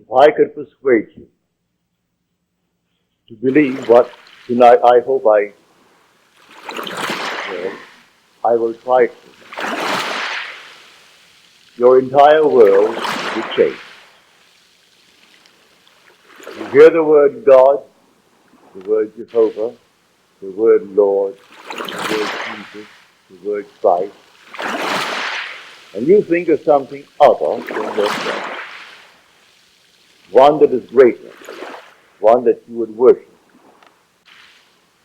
If I could persuade you to believe what tonight I hope I will try to, your entire world will change. You hear the word God, the word Jehovah, the word Lord, the word Jesus, the word Christ, and you think of something other than yourself. One that is greater, one that you would worship.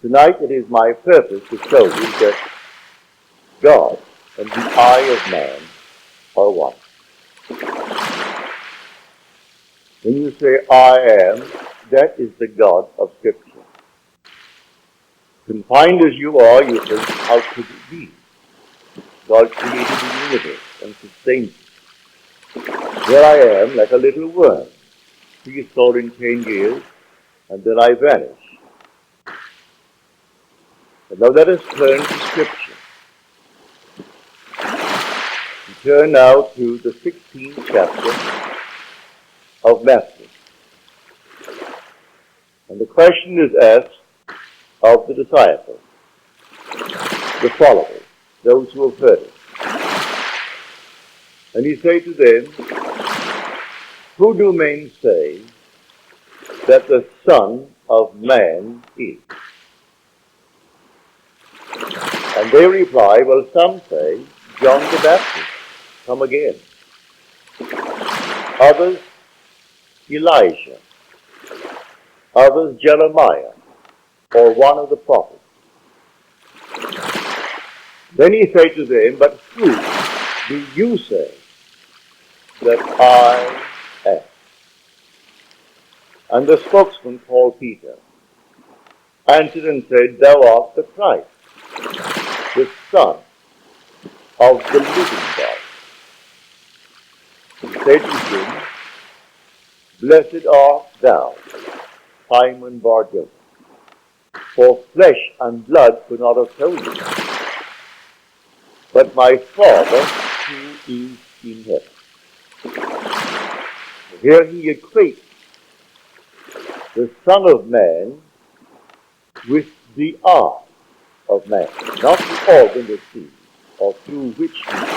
Tonight it is my purpose to show you that God and the eye of man are one. When you say I am, that is the God of Scripture. Confined as you are, you think, how could it be? God created the universe and sustains it. There I am, like a little worm, 3 score and 10 years, and then I vanish. And now let us turn to Scripture. We turn now to the 16th chapter of Matthew. And the question is asked of the disciples, the followers, those who have heard it. And he said to them, who do men say that the Son of Man is? And they reply, well, some say John the Baptist, come again. Others, Elijah. Others, Jeremiah, or one of the prophets. Then he said to them, but who do you say that I am? And the spokesman called Peter answered and said, thou art the Christ, the Son of the living God. He said to him, blessed art thou, Simon Barbados, for flesh and blood could not have told you, but my Father who is in heaven. Here he equates the Son of Man with the eye of man, not the organ that sees or through which you see,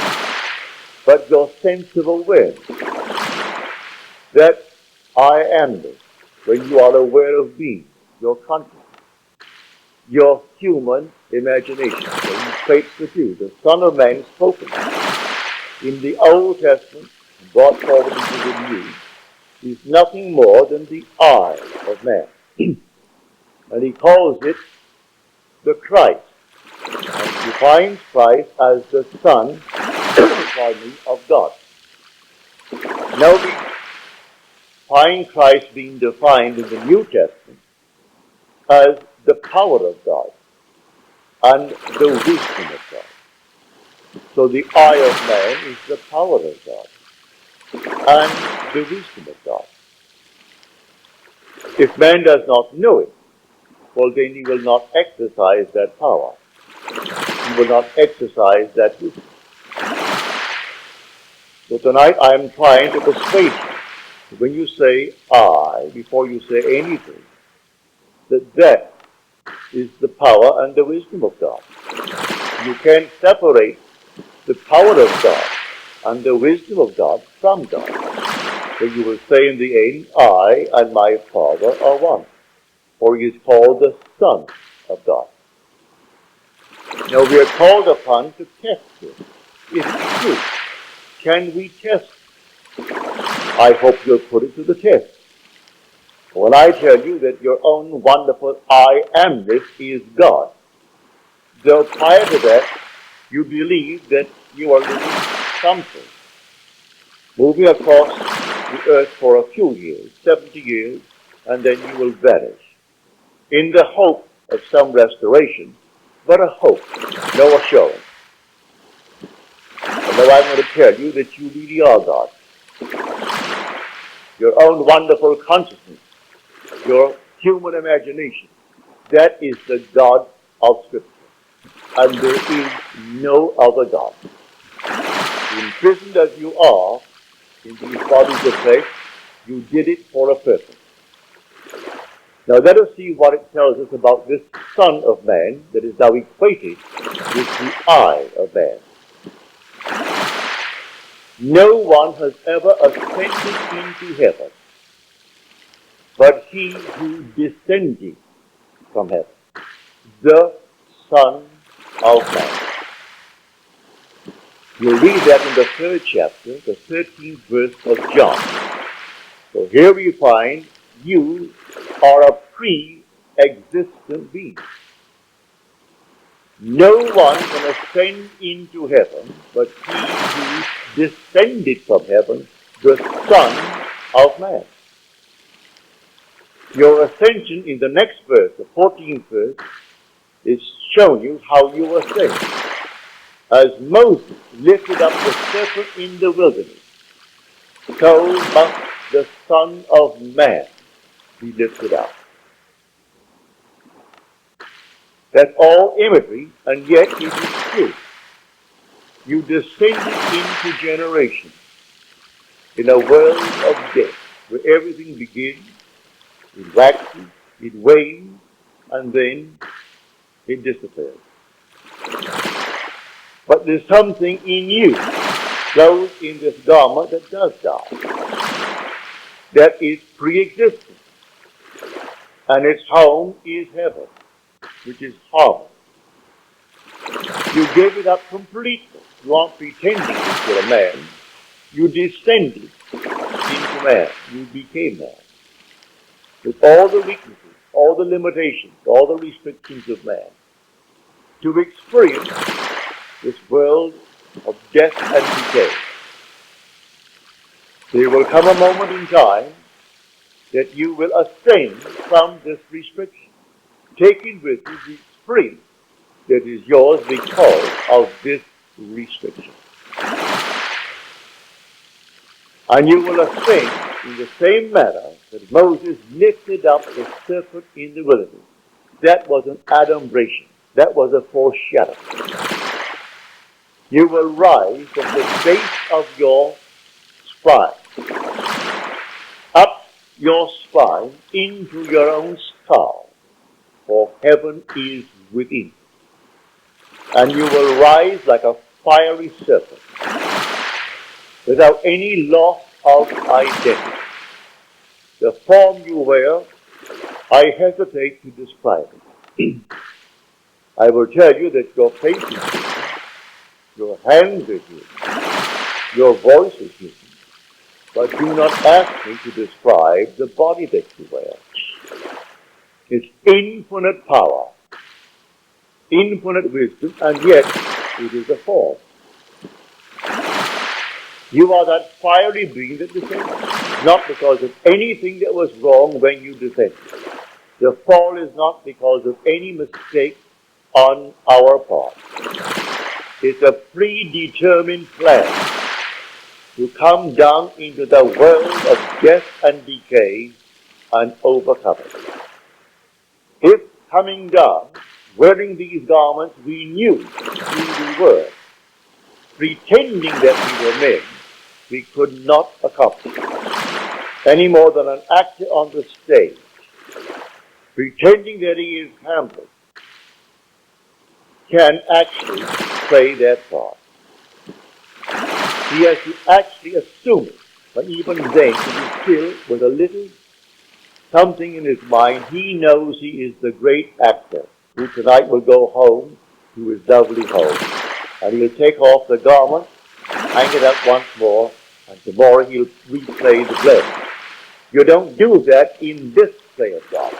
but your sense of awareness that I am this, when you are aware of being, your consciousness, your human imagination. So he equates the two. The Son of Man spoken in the Old Testament, brought forward into the New, is nothing more than the eye of man. And he calls it the Christ, and defines Christ as the Son of God. Now we find Christ being defined in the New Testament as the power of God and the wisdom of God. So the eye of man is the power of God and the wisdom of God. If man does not know it, well, then he will not exercise that power. He will not exercise that wisdom. So tonight I am trying to persuade you, when you say I, before you say anything, that is the power and the wisdom of God. You can't separate the power of God and the wisdom of God from God. So you will say in the end, I and my Father are one. For he is called the Son of God. Now we are called upon to test this. Is it true? Can we test it? I hope you'll put it to the test. When I tell you that your own wonderful I amness is God, though prior to that you believe that you are living something, moving across the earth for a few years, 70 years, and then you will vanish, in the hope of some restoration, but a hope, no assurance. And now I'm going to tell you that you really are God. Your own wonderful consciousness, your human imagination, that is the God of Scripture. And there is no other God. Imprisoned as you are in these bodies of flesh, You did it for a purpose. Now let us see what it tells us about this Son of Man that is now equated with the I of man. No one has ever ascended into heaven but he who descended from heaven, the Son of Man. You'll read that in the 3rd chapter, the 13th verse of John. So here we find you are a pre-existent being. No one can ascend into heaven but he who descended from heaven, the Son of Man. Your ascension in the next verse, the 14th verse, is showing you how you ascend. As Moses lifted up the serpent in the wilderness, so must the Son of Man be lifted up. That's all imagery, and yet it is true. You descended into generation in a world of death, where everything begins, it waxes, it wanes, and then it disappears. But there's something in you, clothed in this garment that does die, that is pre-existent, and its home is heaven, which is harmony. You gave it up completely. You aren't pretending that you're a man. You descended into man. You became man. With all the weaknesses, all the limitations, all the restrictions of man, to experience this world of death and decay. There will come a moment in time that you will ascend from this restriction, taking with you the free that is yours because of this restriction. And you will ascend in the same manner that Moses lifted up the serpent in the wilderness. That was an adumbration. That was a foreshadowing. You will rise from the base of your spine, up your spine into your own skull, for heaven is within. And you will rise like a fiery serpent, without any loss of identity. The form you wear, I hesitate to describe it. I will tell you that your face is hidden, your hands are hidden, your voice is hidden, but do not ask me to describe the body that you wear. It's infinite power, infinite wisdom, and yet it is a form. You are that fiery being that descended, not because of anything that was wrong when you descended. The fall is not because of any mistake on our part. It's a predetermined plan to come down into the world of death and decay and overcome it. If coming down, wearing these garments, we knew who we were, pretending that we were men, we could not accomplish it, any more than an actor on the stage, pretending that he is Hamlet, can actually play that part. He has to actually assume it, but even then, it is still with a little something in his mind. He knows he is the great actor who tonight will go home to his lovely home. And he'll take off the garment, hang it up once more, and tomorrow he'll replay the play. You don't do that in this play of God.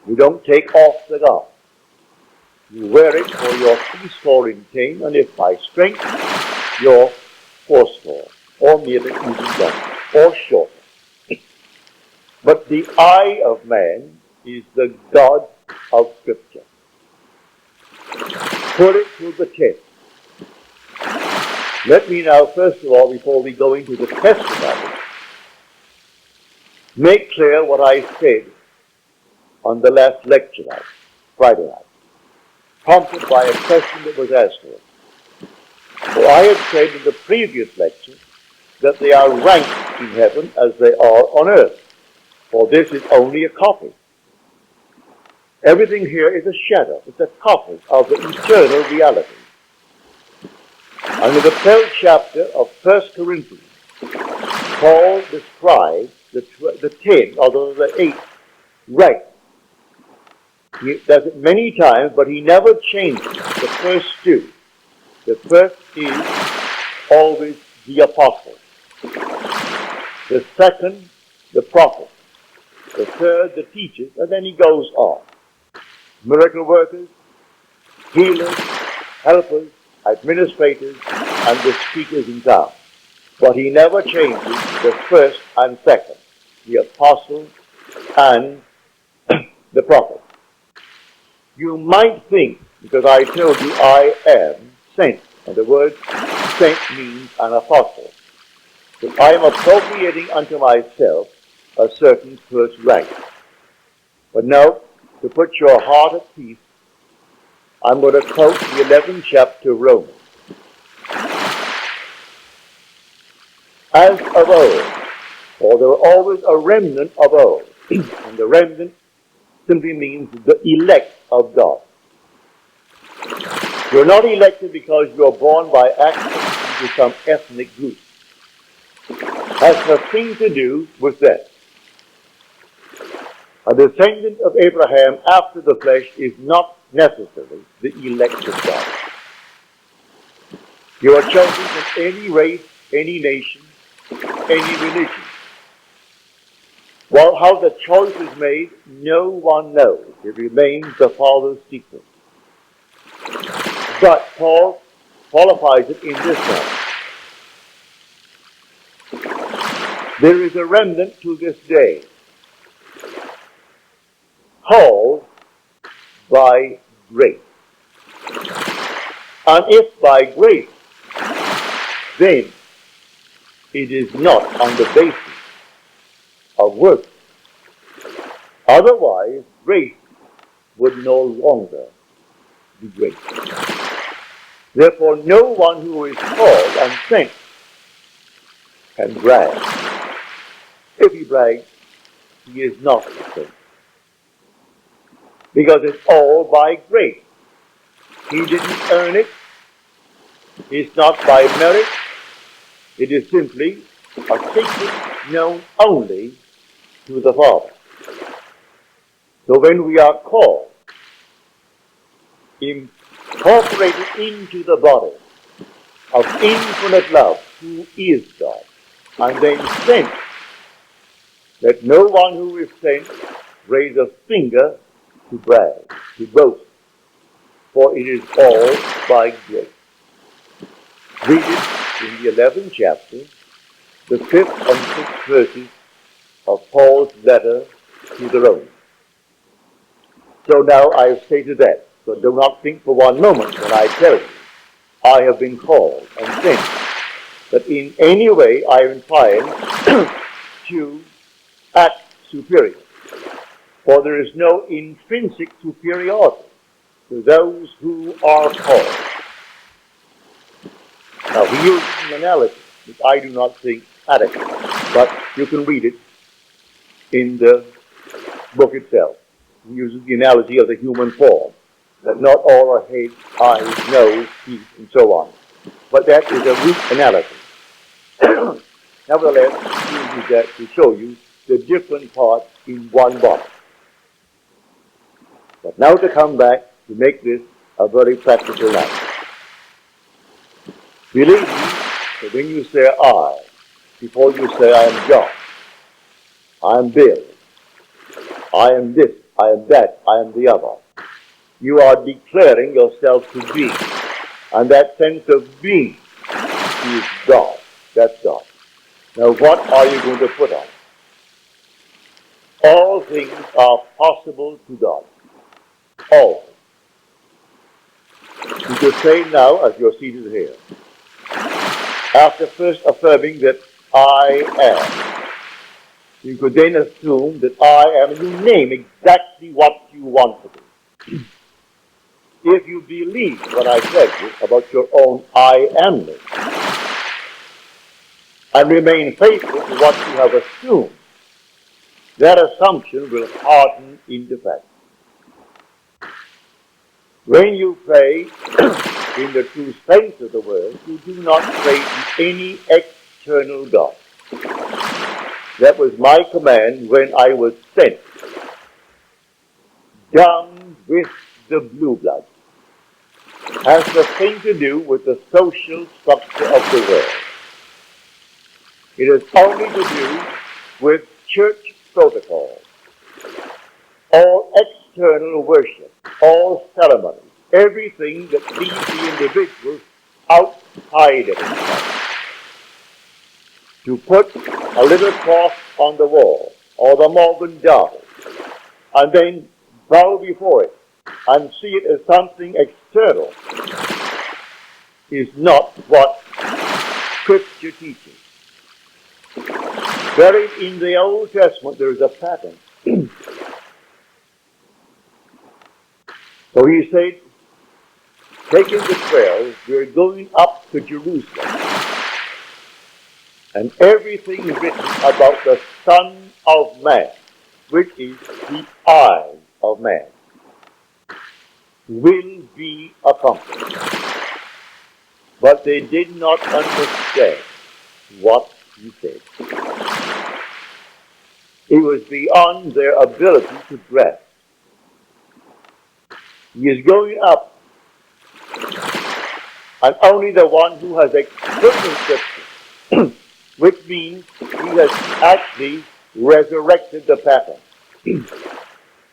You don't take off the garment. You wear it for your peaceful intent, and if by strength, your fourscore, or merely even longer, or shorter. But the eye of man is the God of Scripture. Put it to the test. Let me now, first of all, before we go into the test of it, make clear what I said on the last lecture night, Friday night, prompted by a question that was asked to us. For I had said in the previous lecture that they are ranked in heaven as they are on earth, for this is only a copy. Everything here is a shadow. It's a copy of the eternal reality. And in the 12th chapter of 1 Corinthians, Paul describes the 10, although the 8, right. He does it many times, but he never changes the first two. The first is always the apostle. The second, the prophet. The third, the teachers, and then he goes on. Miracle workers, healers, helpers, administrators, and the speakers in tongues. But he never changes the first and second, the apostle and the prophet. You might think, because I told you I am sent, and the word sent means an apostle, that I am appropriating unto myself a certain first rank. But now, to put your heart at peace, I'm going to quote the 11th chapter of Romans. As of old, for there were always a remnant of old, and the remnant simply means the elect of God. You're not elected because you're born by accident into some ethnic group. It has nothing to do with that. A descendant of Abraham after the flesh is not necessarily the elect of God. You are chosen from any race, any nation, any religion. Well, how the choice is made, no one knows. It remains the Father's secret. But Paul qualifies it in this way. There is a remnant to this day, called by grace. And if by grace, then it is not on the basis of works. Otherwise, grace would no longer be grace. Therefore, no one who is called and sent can brag. If he brags, he is not the sent. Because it's all by grace. He didn't earn it. It's not by merit. It is simply a secret known only to the Father. So when we are called, incorporated into the body of infinite love, who is God, and then sent, let no one who is sent raise a finger to brag, to boast, for it is all by grace. Read it in the 11th chapter, the 5th and 6th verses of Paul's letter to the Romans. So now I have stated that. So do not think for one moment when I tell you I have been called and sent that in any way I am trying to act superior. For there is no intrinsic superiority to those who are called. Now he uses an analogy which I do not think adequate, but you can read it in the book itself. He uses the analogy of the human form, that not all are head, eyes, nose, teeth, and so on. But that is a weak analogy. Nevertheless, he uses that to show you the different parts in one body. But now to come back to make this a very practical matter. Believe me that when you say I, before you say I am John, I am Bill, I am this, I am that, I am the other, you are declaring yourself to be. And that sense of being is God. That's God. Now what are you going to put on? All things are possible to God. All. You could say now, as you're seated here, after first affirming that I am, you could then assume that I am, and you name exactly what you want to be. If you believe what I said about your own I amness, and remain faithful to what you have assumed, that assumption will harden into fact. When you pray in the true sense of the word, you do not pray to any external God. That was my command when I was sent down with the blue blood. Has nothing to do with the social structure of the world. It has only to do with church protocol, all external worship, all ceremonies, everything that leaves the individual outside of himself. To put a little cross on the wall, or the Morgan Darby, and then bow before it, and see it as something external, is not what Scripture teaches. Buried in the Old Testament, there is a pattern. So he said, taking the 12, we're going up to Jerusalem. And everything written about the Son of Man, which is the eye of man, will be accomplished. But they did not understand what he said. It was beyond their ability to grasp. He is going up, and only the one who has experienced Scripture, which means he has actually resurrected the pattern,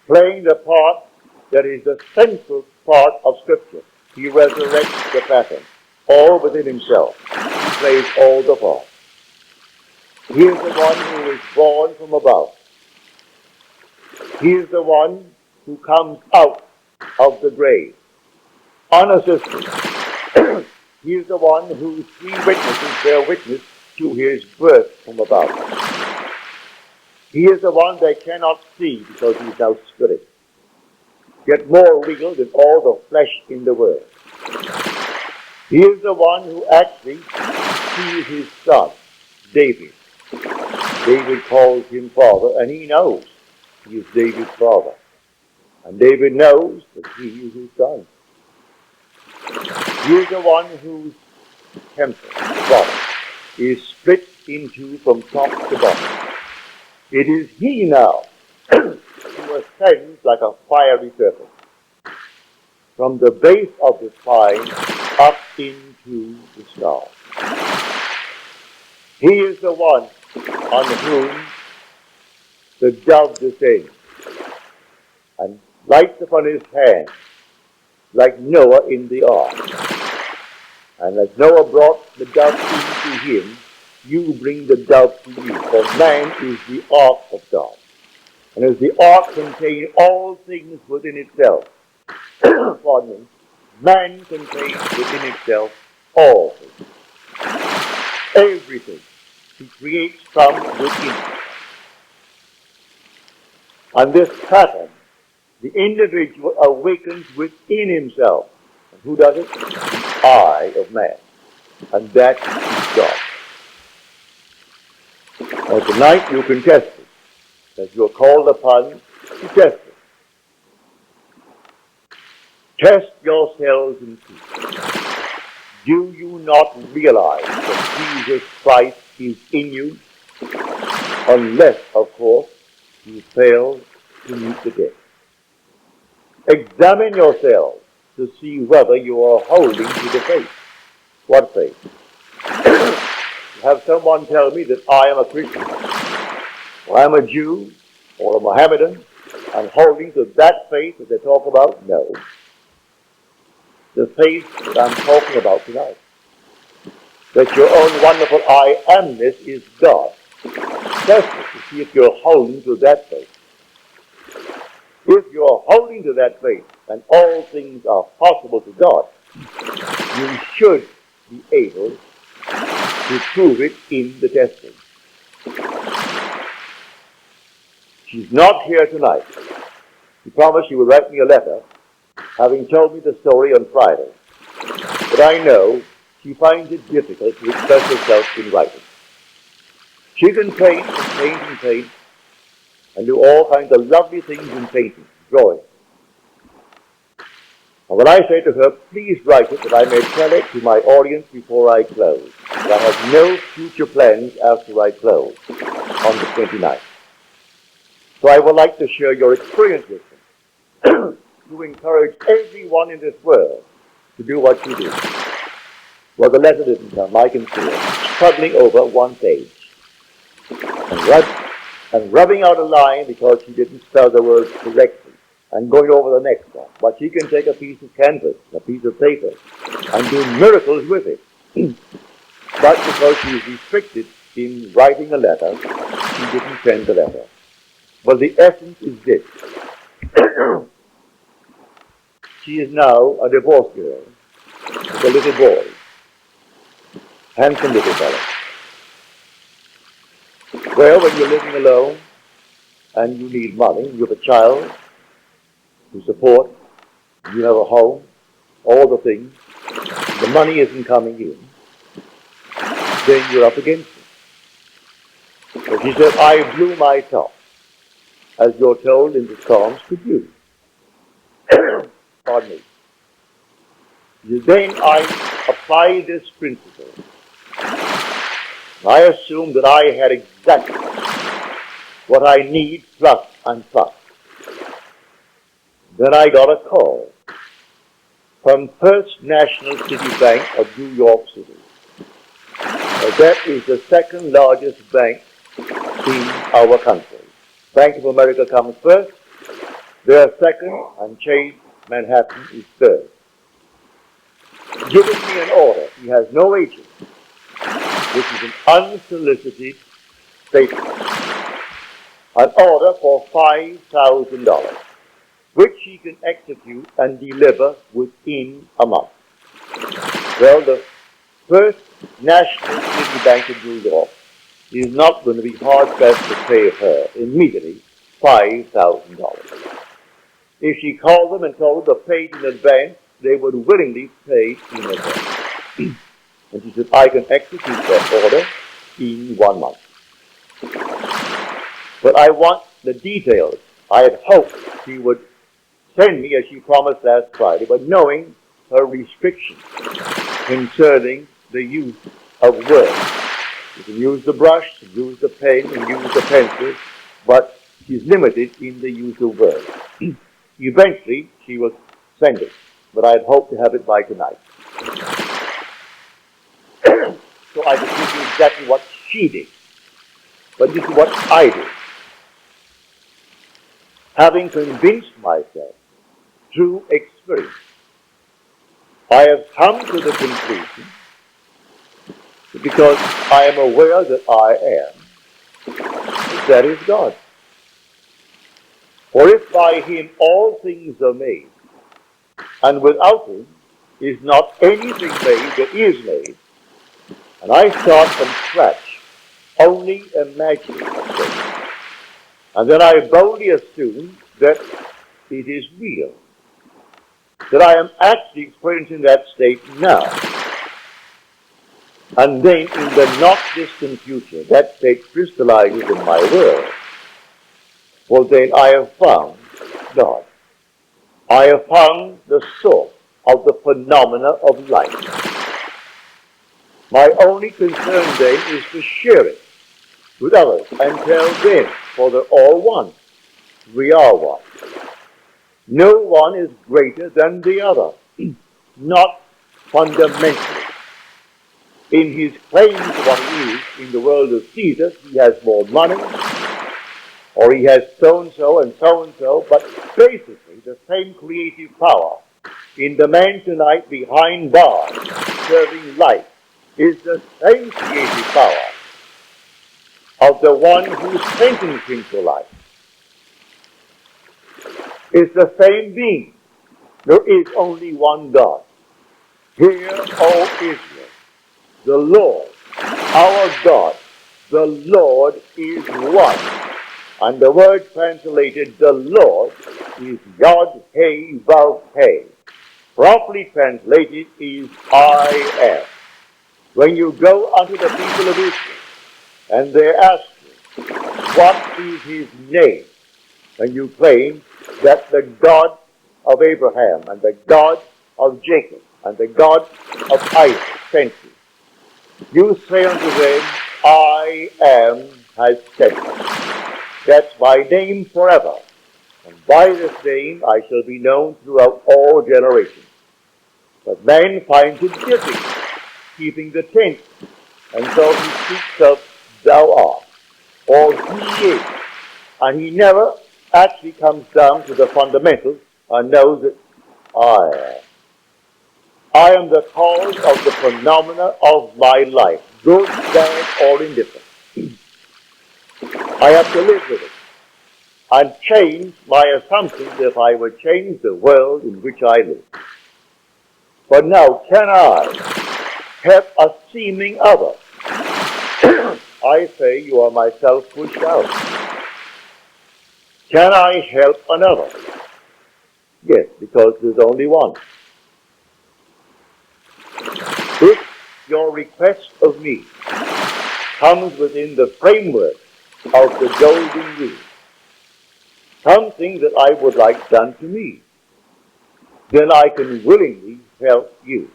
playing the part that is the central part of Scripture. He resurrects the pattern, all within himself. He plays all the parts. He is the one who is born from above. He is the one who comes out of the grave, unassisted. He is the one whose 3 witnesses bear witness to his birth from above. He is the one they cannot see because he is now spirit, yet more real than all the flesh in the world. He is the one who actually sees his son, David. David calls him father, and he knows he is David's father. And David knows that he is his son. He is the one whose temple, the body, is split into from top to bottom. It is he now who ascends like a fiery serpent from the base of the spine up into the stars. He is the one on whom the dove descends and lights upon his hand like Noah in the ark. And as Noah brought the dove into him, you bring the dove to you, for man is the ark of God. And as the ark contains all things within itself, pardon me, man contains within itself all things. Everything he creates from within. And this pattern, the individual awakens within himself. And who does it? The eye of man. And that is God. Now tonight you can test it, that you are called upon to test it. Test yourselves and see. Do you not realize that Jesus Christ is in you? Unless, of course, you fail to meet the test. Examine yourselves to see whether you are holding to the faith. What faith? Have someone tell me that I am a Christian, or I'm a Jew, or a Mohammedan, and holding to that faith that they talk about? No. The faith that I'm talking about tonight, that your own wonderful I amness is God. Test it to see if you're holding to that faith. If you're holding to that faith, and all things are possible to God, you should be able to prove it in the testing. She's not here tonight. She promised she would write me a letter, having told me the story on Friday. But I know she finds it difficult to express herself in writing. She can paint and paint and paint and do all kinds of lovely things in painting, drawing. And when I say to her, please write it that I may tell it to my audience before I close. But I have no future plans after I close on the 29th. So I would like to share your experience with them, to encourage everyone in this world to do what you do. Well, the letter didn't come, I can see it, struggling over one page. And rubbing out a line because she didn't spell the words correctly, and going over the next one. But she can take a piece of canvas, a piece of paper, and do miracles with it. But because she is restricted in writing a letter, she didn't send the letter. But the essence is this. She is now a divorced girl with a little boy, handsome little fellow. Well, when you're living alone and you need money, you have a child to support, you have a home, all the things, the money isn't coming in, then you're up against it. So she said, I blew my top, as you're told in the Psalms to do. Pardon me. Then I apply this principle. I assumed that I had exactly what I need, plus and plus. Then I got a call from First National City Bank of New York City. That is the second largest bank in our country. Bank of America comes first, they are second, and Chase Manhattan is third. Giving me an order. He has no agent. This is an unsolicited statement. An order for $5,000, which he can execute and deliver within a month. Well, the First National City Bank of New York is not going to be hard-pressed to pay her immediately $5,000. If she called them and told them to pay it in advance, they would willingly pay in advance. And she said, I can execute that order in 1 month. But I want the details. I had hoped she would send me, as she promised last Friday, but knowing her restrictions concerning the use of words. You can use the brush, use the pen, and use the pencil, but she's limited in the use of words. Eventually, she will send it, but I had hoped to have it by tonight. So I can give you exactly what she did. But this is what I did. Having convinced myself through experience, I have come to the conclusion that because I am aware that I am, that is God. For if by him all things are made, and without him is not anything made that is made, and I start from scratch, only imagining a state, and then I boldly assume that it is real, that I am actually experiencing that state now. And then in the not distant future, that state crystallizes in my world. Well, then I have found God. I have found the source of the phenomena of life. My only concern then is to share it with others and tell them, for they're all one. We are one. No one is greater than the other, not fundamentally. In his claim to what he is in the world of Jesus, he has more money, or he has so-and-so and so-and-so, but basically the same creative power in the man tonight behind bars serving life is the same creative power of the one who sentenced him to life. It's the same being. There is only one God. Hear, O Israel, the Lord, our God, the Lord is one. And the word translated, the Lord, is Yod He Vav He. Properly translated is I am. When you go unto the people of Israel and they ask you, what is his name? And you claim that the God of Abraham and the God of Jacob and the God of Isaac sent you. You say unto them, I am has sent me. That's my name forever, and by this name I shall be known throughout all generations. But man finds it difficult keeping the tenth, and so he speaks of thou art, or he is, and he never actually comes down to the fundamentals and knows that I am. I am the cause of the phenomena of my life, good, bad, or indifferent. I have to live with it and change my assumptions if I would change the world in which I live. But now, can I help a seeming other? I say you are myself pushed out. Can I help another? Yes, because there's only one. If your request of me comes within the framework of the golden rule, something that I would like done to me, then I can willingly help you.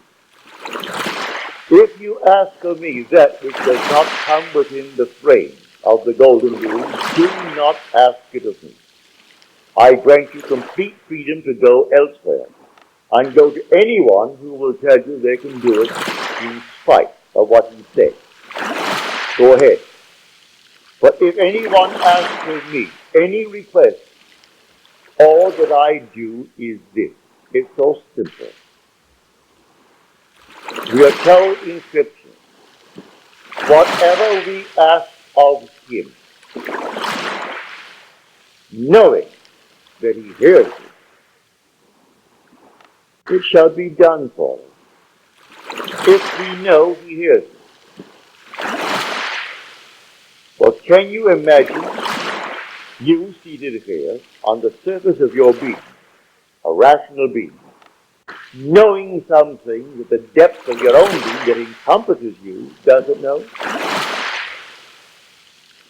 If you ask of me that which does not come within the frame of the golden rule, do not ask it of me. I grant you complete freedom to go elsewhere and go to anyone who will tell you they can do it in spite of what he said. Go ahead. But if anyone asks of me any request, all that I do is this. It's so simple. We are told in Scripture, whatever we ask of him, knowing that he hears it, it shall be done for us. If we know he hears it. But can you imagine you seated here on the surface of your being, a rational being, knowing something that the depth of your own being that encompasses you doesn't know?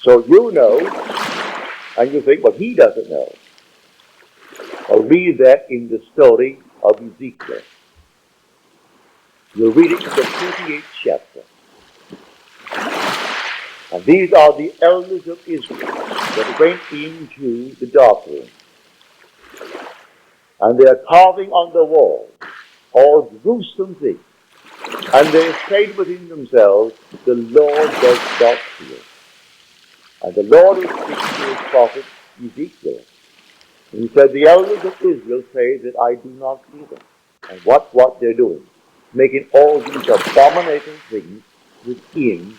So you know, and you think, well, he doesn't know. I'll read that in the story of Ezekiel. You'll read it in the 28th chapter. And these are the elders of Israel that went into the dark room. And they are carving on the wall all gruesome things. And they said within themselves, the Lord does not hear. And the Lord is speaking to his prophet Ezekiel. And he said, the elders of Israel say that I do not see them. And what they're doing, making all these abominable things within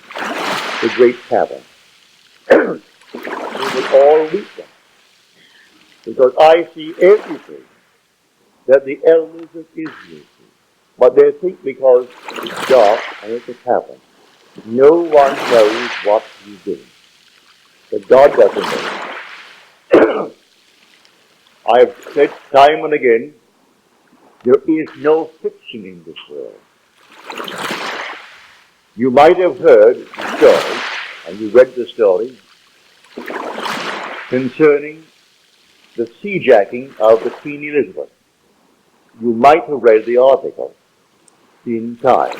the great cavern. We will all read them. Because I see everything that the elders of Israel see. But they think because it's dark and it's a cavern, no one knows what he's doing. But God doesn't know. I have said time and again, there is no fiction in this world. You might have heard the story, and you read the story, concerning the seajacking of the Queen Elizabeth. You might have read the article in Time.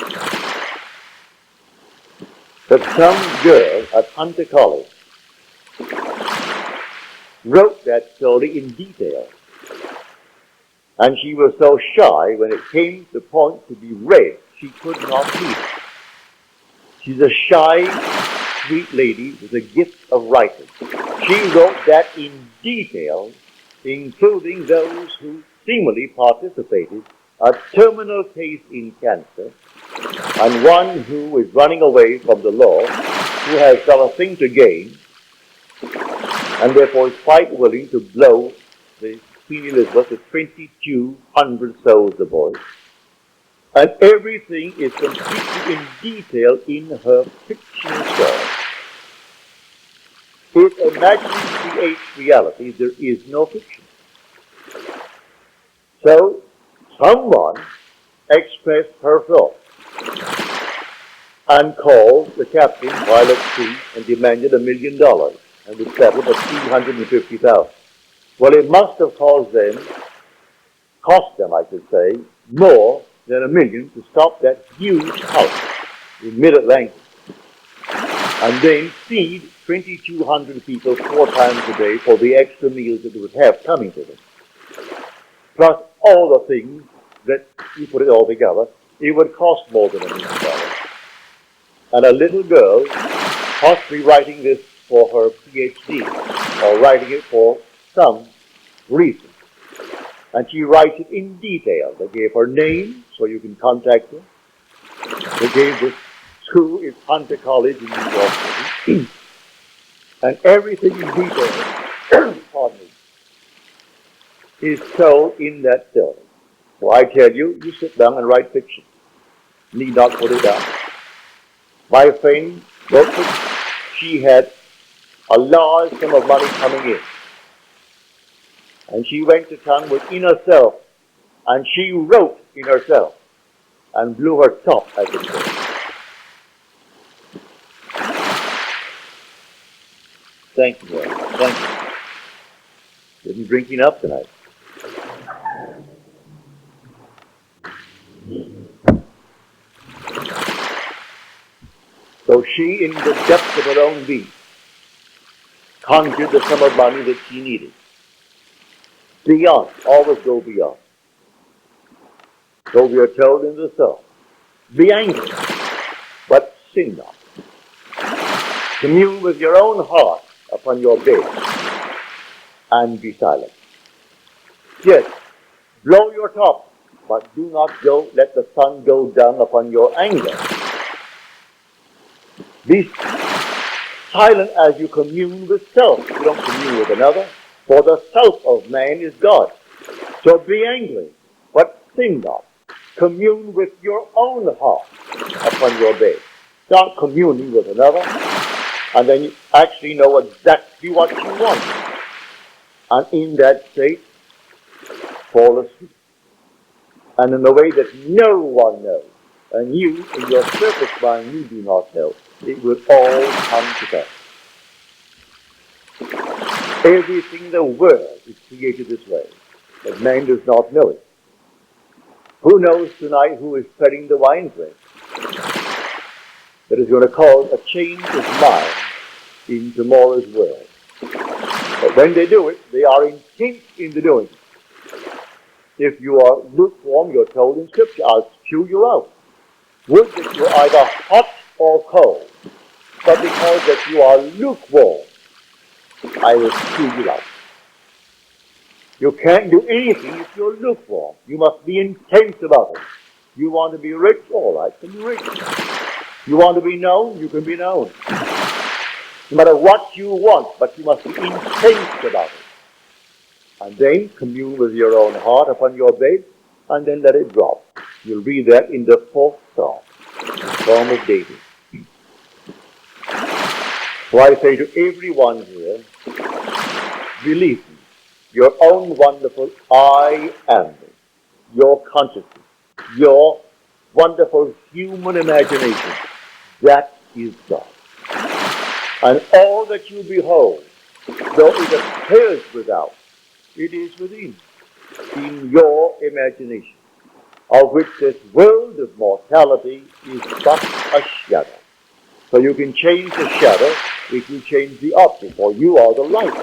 But some girl at Hunter College wrote that story in detail. And she was so shy when it came to the point to be read, she could not read it. She's a shy, sweet lady with a gift of writing. She wrote that in detail, including those who seemingly participated, a terminal case in cancer, and one who is running away from the law, who has got a thing to gain, and therefore is quite willing to blow the Queen Elizabeth to 2,200 souls aboard. And everything is completely in detail in her fictional story. If imagining creates reality, there is no fiction. So, someone expressed her thought. and called the captain, Pilot Chief, and demanded $1 million and would settle for $350,000. Well, it must have cost them, I should say, more than $1 million to stop that huge house in mid-Atlantic and then feed 2,200 people 4 times a day for the extra meals that they would have coming to them. Plus all the things that you put it all together, it would cost more than $1 million. And a little girl, possibly writing this for her PhD, or writing it for some reason. And she writes it in detail. They gave her name, so you can contact her. They gave this school, it's Hunter College in New York City. And everything in detail, pardon me, is told in that story. So I tell you, you sit down and write fiction. Need not put it down. My friend wrote fiction. She had a large sum of money coming in. And she went to town within herself, and she wrote in herself, and blew her top, as it were. Thank you, Lord. Thank you. Didn't drink enough tonight. So she, in the depths of her own being, conjured the sum of money that she needed. Beyond, always go beyond. So we are told in the psalm, be angry, but sin not. Commune with your own heart upon your bed, and be silent. Yes, blow your top, but do not let the sun go down upon your anger. Be silent as you commune with self. You don't commune with another, for the self of man is God. So be angry, but sin not. Commune with your own heart upon your bed. Start communing with another, and then you actually know exactly what you want. And in that state, fall asleep. And in a way that no one knows, and you, in your surface mind, you do not know, it will all come to pass. Everything in the world is created this way, but man does not know it. Who knows tonight who is spreading the winepress that is going to cause a change of mind in tomorrow's world? But when they do it, they are intent in the doing. If you are lukewarm, you're told in Scripture, I'll spew you out. Would that you are either hot or cold, but because that you are lukewarm, I will spew you out. You can't do anything if you're lukewarm. You must be intense about it. You want to be rich? All right, can be rich. You want to be known? You can be known. No matter what you want, but you must be intense about it. And then commune with your own heart upon your bed, and then let it drop. You'll read that in the 4th Psalm, the Psalm of David. So I say to everyone here, believe me, your own wonderful I am, your consciousness, your wonderful human imagination, that is God. And all that you behold, though it appears without, it is within, in your imagination, of which this world of mortality is but a shadow. So you can change the shadow if you change the object, for you are the light.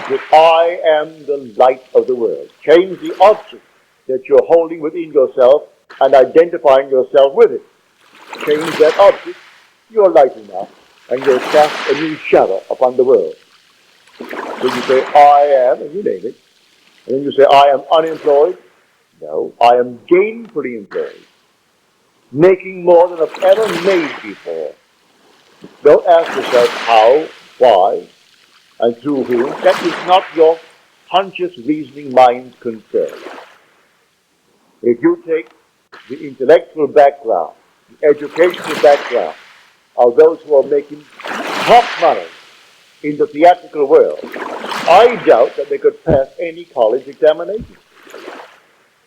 That I am the light of the world. Change the object that you're holding within yourself and identifying yourself with it. Change that object, you're light enough, and you'll cast a new shadow upon the world. So you say, I am, and you name it. And then you say, I am unemployed. No, I am gainfully employed. Making more than I've ever made before. Don't ask yourself how, why, and through whom. That is not your conscious reasoning mind's concern. If you take the intellectual background, the educational background of those who are making top money in the theatrical world, I doubt that they could pass any college examination.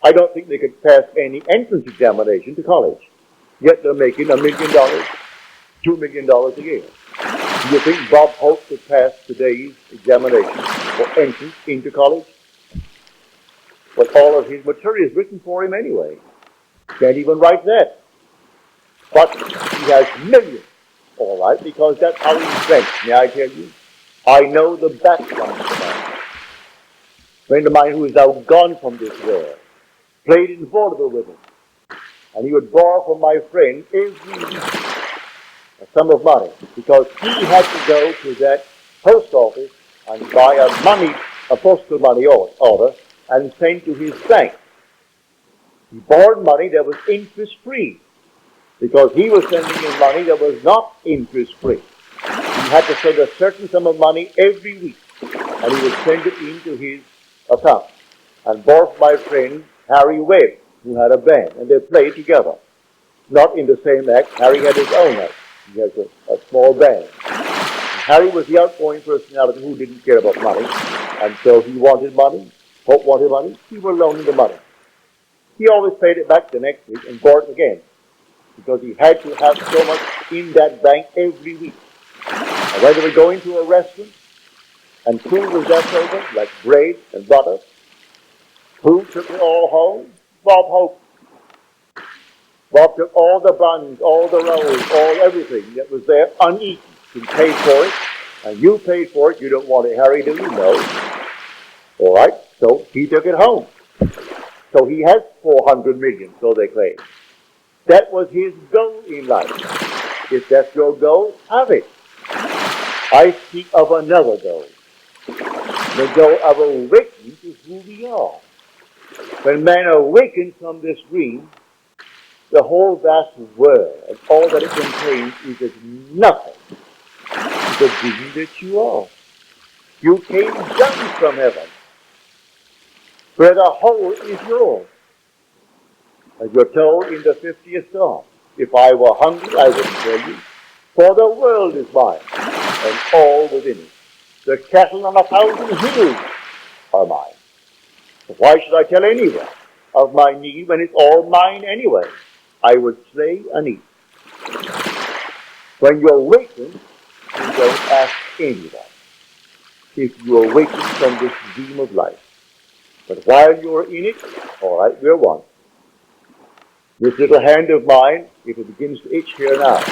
I don't think they could pass any entrance examination to college. Yet they're making $1 million, $2 million a year. Do you think Bob Hope could pass today's examination for entrance into college? But all of his material is written for him anyway. Can't even write that. But he has millions, all right, because that's how he's drank. May I tell you? I know the background of that. A friend of mine who is now gone from this world played in vaudeville with him. And he would borrow from my friend every week a sum of money because he had to go to that post office and buy a postal money order and send to his bank. He borrowed money that was interest-free because he was sending him money that was not interest-free. He had to send a certain sum of money every week, and he would send it into his account. And borrow from my friend Harry Webb, who had a band, and they played together. Not in the same act. Harry had his own act. He has a small band. And Harry was the outgoing personality who didn't care about money, and so he wanted money. Hope wanted money. He would loan him the money. He always paid it back the next week and borrowed it again because he had to have so much in that bank every week. And when they would go into a restaurant and food was left over, like bread and butter, who took it all home? Bob Hope. Bob took all the buns, all the rolls, everything that was there uneaten. He paid for it, and you paid for it. You don't want it, Harry, do you? No. All right, so he took it home. So he has 400 million, so they claim. That was his goal in life. If that's your goal, have it. I speak of another goal. The goal of awakening to who we are. When man awakens from this dream, the whole vast world and all that it contains is as nothing to the being that you are. You came down from heaven, where the whole is yours. As you're told in the 50th Psalm, if I were hungry, I wouldn't tell you, for the world is mine, and all within it. The cattle on 1,000 hills are mine. So why should I tell anyone of my need when it's all mine anyway? I would slay and eat. When you awaken, you don't ask anyone if you awaken from this dream of life. But while you're in it, all right, we're one. This little hand of mine, if it begins to itch here now,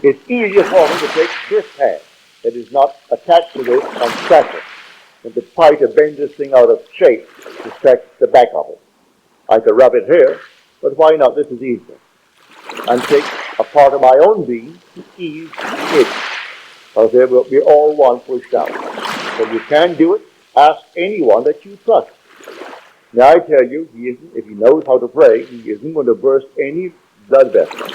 it's easier for me to take this hand that is not attached to this and scratch it than to try to bend this thing out of shape to scratch the back of it. I could rub it here, but why not? This is easier. And take a part of my own being to ease the itch. Because there will be all one pushed out. So you can do it. Ask anyone that you trust. Now I tell you, if he knows how to pray, he isn't going to burst any blood vessel.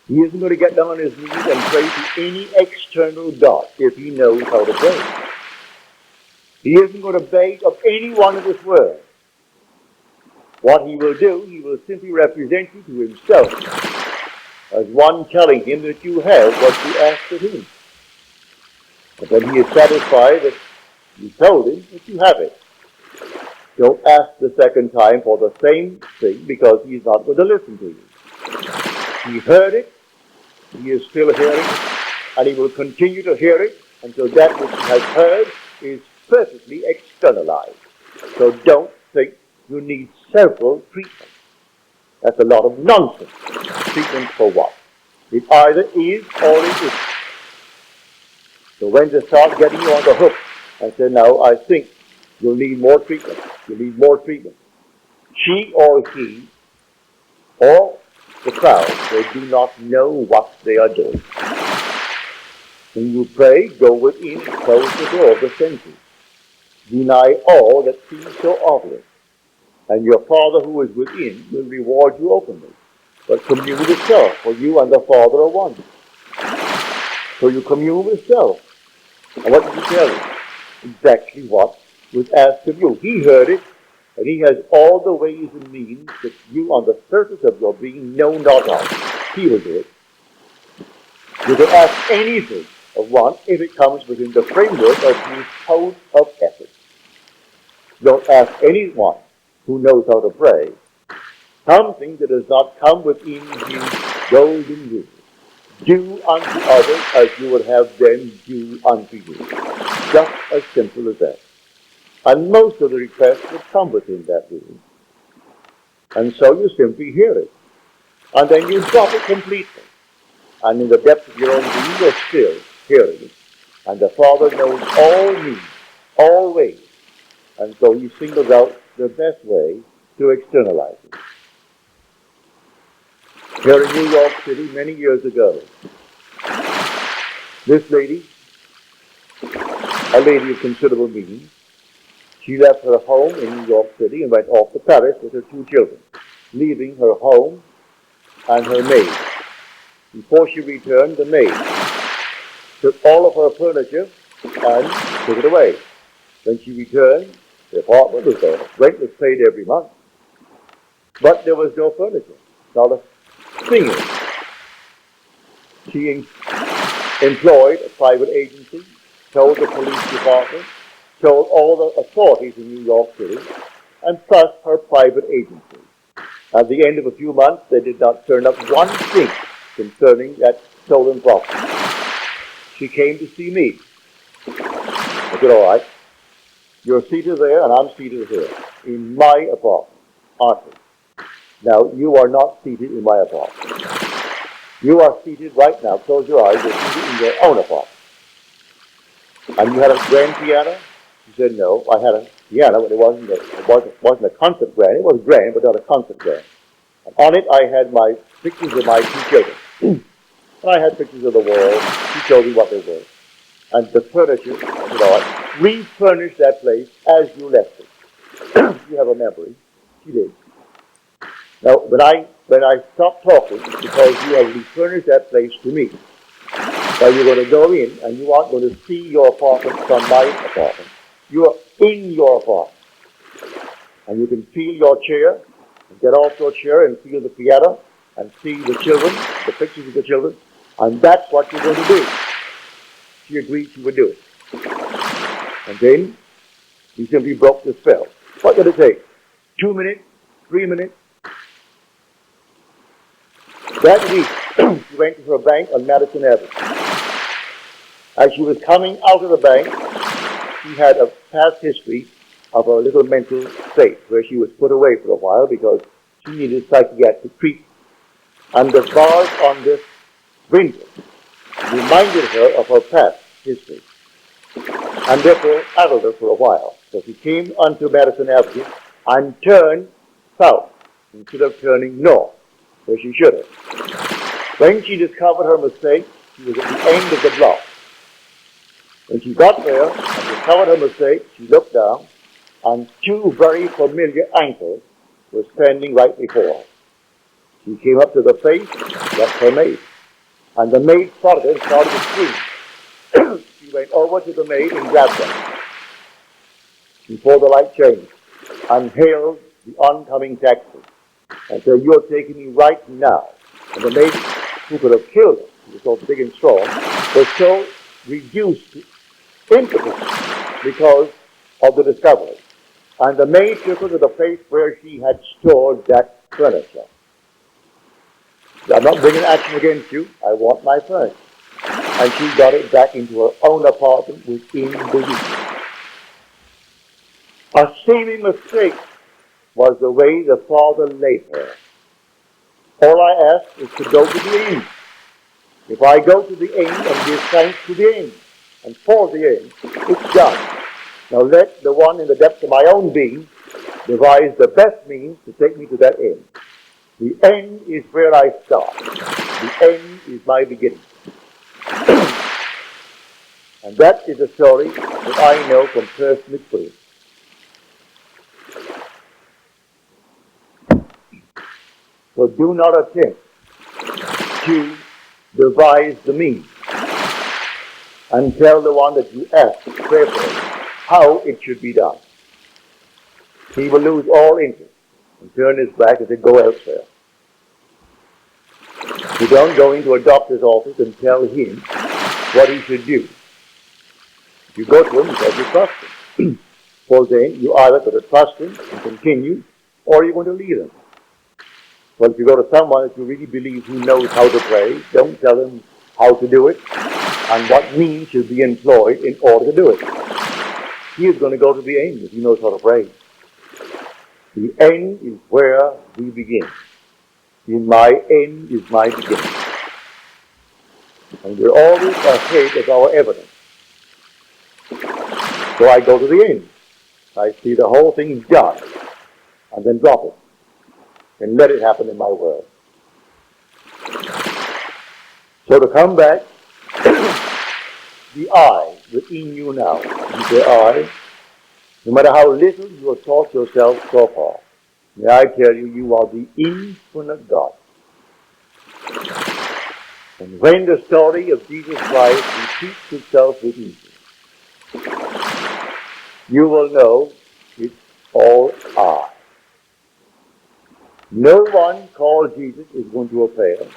He isn't going to get down on his knees and pray to any external God if he knows how to pray. He isn't going to beg of anyone in this world. What he will do, he will simply represent you to himself as one telling him that you have what you asked of him. And then he is satisfied that you told him that you have it. Don't ask the second time for the same thing because he's not going to listen to you. He heard it, he is still hearing it, and he will continue to hear it until that which he has heard is perfectly externalized. So don't think you need several treatments. That's a lot of nonsense. Treatment for what? It either is or it isn't. So when they start getting you on the hook and say, now I think you'll need more treatment, you need more treatment. She or he or the crowd, they do not know what they are doing. When you pray, go within and close the door of the senses. Deny all that seems so obvious. And your Father who is within will reward you openly. But commune with self, for you and the Father are one. So you commune with self. And what did he tell you? Exactly what was asked of you. He heard it, and he has all the ways and means that you on the surface of your being know not of. He will do it. You can ask anything of one if it comes within the framework of his code of ethics. Don't ask anyone who knows how to pray something that does not come within his golden rule. Do unto others as you would have them do unto you. Just as simple as that. And most of the requests would come within that rule. And so you simply hear it. And then you drop it completely. And in the depths of your own being, you're still hearing it. And the Father knows all means, all ways. And so he singles out the best way to externalize it. Here in New York City, many years ago, this lady, a lady of considerable means, she left her home in New York City and went off to Paris with her 2 children, leaving her home and her maid. Before she returned, the maid took all of her furniture and took it away. When she returned, the apartment was there. Rent was paid every month. But there was no furniture, not a thing. She employed a private agency, told the police department, told all the authorities in New York City, and plus her private agency. At the end of a few months, they did not turn up one thing concerning that stolen property. She came to see me. I said, all right, you're seated there and I'm seated here in my apartment, aren't we? Now, you are not seated in my apartment. You are seated right now, close your eyes, you're seated in your own apartment. And you had a grand piano? She said, no, I had a piano, but it wasn't a concert grand. It was grand, but not a concert grand. And on it, I had my pictures of my 2 children. And I had pictures of the wall. She told me what they were. And the furniture, I said, all right, refurnish that place as you left it. You have a memory. She did. Now, when I stopped talking, it's because you have refurnished that place to me. Now you're going to go in, and you aren't going to see your apartment from my apartment. You are in your apartment. And you can feel your chair, and get off your chair and feel the piano, and see the children, the pictures of the children, and that's what you're going to do. She agreed she would do it. And then, he simply broke the spell. What did it take? 2 minutes? 3 minutes? That week, she went to her bank on Madison Avenue. As she was coming out of the bank, she had a past history of a little mental state where she was put away for a while because she needed psychiatric treatment. And the bars on this window reminded her of her past history and therefore addled her for a while. So she came onto Madison Avenue and turned south instead of turning north, where she should have. When she discovered her mistake, she was at the end of the block. When she got there and discovered her mistake, she looked down, and 2 very familiar ankles were standing right before her. She came up to the face, that's her maid. And the maid spotted her and started to scream. She went over to the maid and grabbed her before the light changed and hailed the oncoming taxi and said, you're taking me right now. And the maid, who could have killed her, she was so big and strong, was so reduced to impotence because of the discovery. And the maid took her to the place where she had stored that furniture. I'm not bringing action against you. I want my furniture. And she got it back into her own apartment within the week. A seeming mistake was the way the Father laid her. All I ask is to go to the end. If I go to the end and give thanks to the end, and for the end, it's done. Now let the one in the depths of my own being devise the best means to take me to that end. The end is where I start. The end is my beginning. And that is a story that I know from personal experience. So do not attempt to devise the means and tell the one that you ask prayerfully how it should be done. He will lose all interest and turn his back and say, go elsewhere. You don't go into a doctor's office and tell him what he should do. You go to him because you trust him. For then you either got to trust him and continue, or you're going to leave him. Well, if you go to someone that you really believe who knows how to pray, don't tell him how to do it and what means should be employed in order to do it. He is going to go to the end if he knows how to pray. The end is where we begin. In my end is my beginning. And we're always ahead of our evidence. So I go to the end. I see the whole thing done, and then drop it, and let it happen in my world. So to come back, the I within you now, you say I, no matter how little you have taught yourself so far, may I tell you, you are the infinite God. And when the story of Jesus Christ repeats itself within you, you will know it's all I. No one called Jesus is going to fail.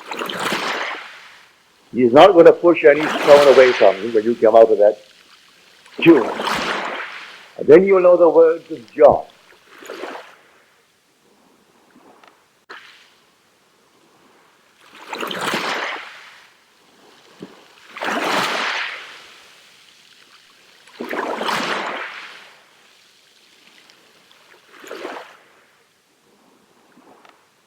He is not going to push any stone away from you when you come out of that tomb. And then you'll know the words of John.